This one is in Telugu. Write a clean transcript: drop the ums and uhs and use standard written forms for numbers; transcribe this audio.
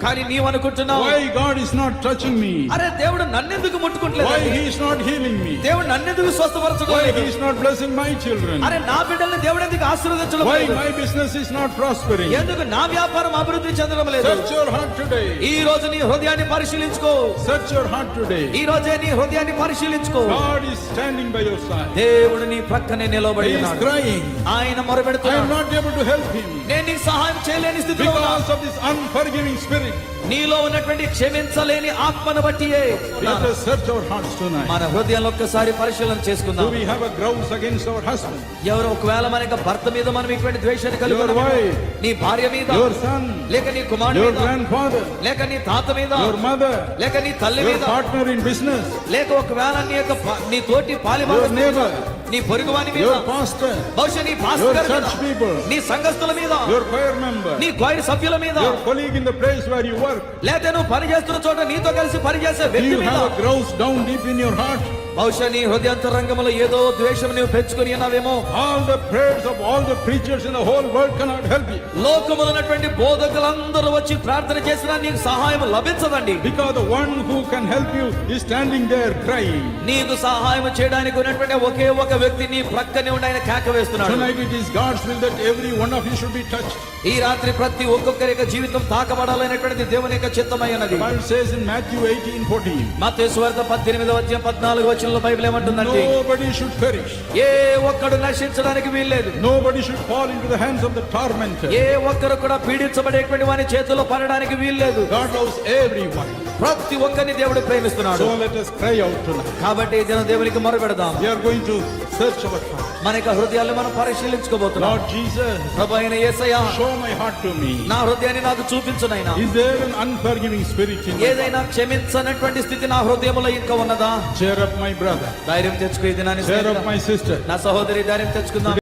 కానీ నీవు అనుకుంటున్నావు, why God is not touching me, అరే దేవుడు నన్నెందుకు ముట్టుకుంటలేదు, why He is not healing me, దేవుడు నన్నెందుకు why స్వస్థపరచలేదు, He is not blessing my children, అరే నా బిడ్డల్ని దేవుడు ఎందుకు ఆశీర్వదించడం why లేదు, my business is not prospering. ఎందుకు నా వ్యాపారం అభివృద్ధి చెందడం లేదు. Search your heart today. ఈ రోజు నీ హృదయాన్ని పరిశీలించుకో, Search your heart today. ఈ రోజే నీ హృదయాన్ని పరిశీలించుకో. God is standing by your side. దేవుడు నీ ప్రక్కనే నిలబడి He is ఉన్నాడు. crying, ఆయన I am మొరపెడుతున్నాడు, not able to help him నేను నీకు సహాయం చేయలేని స్థితిలో ఉన్నా. because of this unforgiving spirit. నీలో ఉన్నటువంటి క్షమించలేని ఆత్మను బట్టియే Let us search our hearts tonight. మన హృదయంలో ఒక్కసారి పరిశీలన Do చేసుకుందాం. we have a grouse against our husband, ఎవరు ఒకవేళ మన యొక్క భర్త మీద మనం ఇటువంటి ద్వేషాన్ని కలిగి your ఉన్నామేమో, wife, నీ భార్య మీద, your son, లేక నీ కుమారుడి your మీద, grandfather, లేక నీ తాత మీద, your mother, లేక నీ తల్లి your మీద, partner in business, లేక ఒకవేళ నీ తోటి your పాలిభాగస్తుల మీద, neighbor, నీ పొరుగువాని మీద, your pastor, బహుశా నీ your పాస్టర్ గారి church మీద, people, నీ సంఘస్థుల మీద, your choir member, నీ క్వైర్ సభ్యుల మీద, your colleague in the place where you work. లేదా నువ్వు పని చేస్తున్న చోట నీతో కలిసి పనిచేసే Do వ్యక్తి you మీద, have a grouse down deep in your heart? బహుశా నీ హృదయాంతరంగంలో ఏదో ద్వేషం నువ్వు పెంచుకొని ఉన్నావేమో. All the prayers of all the preachers in the whole world cannot help you, లోకములో ఉన్నటువంటి బోధకులందరూ వచ్చి ప్రార్థన చేసినా నీకు సహాయం లభించదండి. because the one who can help you is standing there crying. నీకు సహాయం చేయడానికి ఉన్నటువంటి ఒకే ఒక వ్యక్తి నీ ప్రక్కనే ఉండి ఆయన కేక వేస్తున్నాడు. Tonight it is God's will that every one of you should be touched. ఈ రాత్రి ప్రతి ఒక్కొక్కరి యొక్క జీవితం తాకబడాలనేటువంటిది దేవుని యొక్క చిత్తమై ఉన్నది. The Bible says in Matthew 18:14, మత్తయి సువార్త 18:14 బైబిల్ ఏమంటుందంటే, nobody should perish, ఏ ఒక్కడు నశించడానికి వీల్లేదు, nobody should fall into the hands of the tormentor. ఏ ఒక్కరు కూడా పీడించబడేటువంటి వాని చేతుల్లో పడడానికి వీల్లేదు. God loves everyone. ప్రతి ఒక్కరిని దేవుడు ప్రేమిస్తున్నాడు. So let us cry out tonight. కాబట్టి ఈ దినం దేవునికి మొరపెడదాం. We are going to search our heart. మన యొక్క హృదయాలను మనం పరిశీలించుకోబోతున్నాం. Lord Jesus, ప్రభు అయిన యేసయ్యా, show my heart to me. నా హృదయాన్ని నాకు చూపించునైనా. Is there an unforgiving spirit in me? ఏదైనా క్షమించనటువంటి స్థితి నా హృదయంలో ఇంకా ఉన్నదా? Cheer up my brother. ధైర్యం తెచ్చుకో, ఈ దినాన్ని Cheer up my sister. నా సహోదరి ధైర్యం తెచ్చుకుందాం.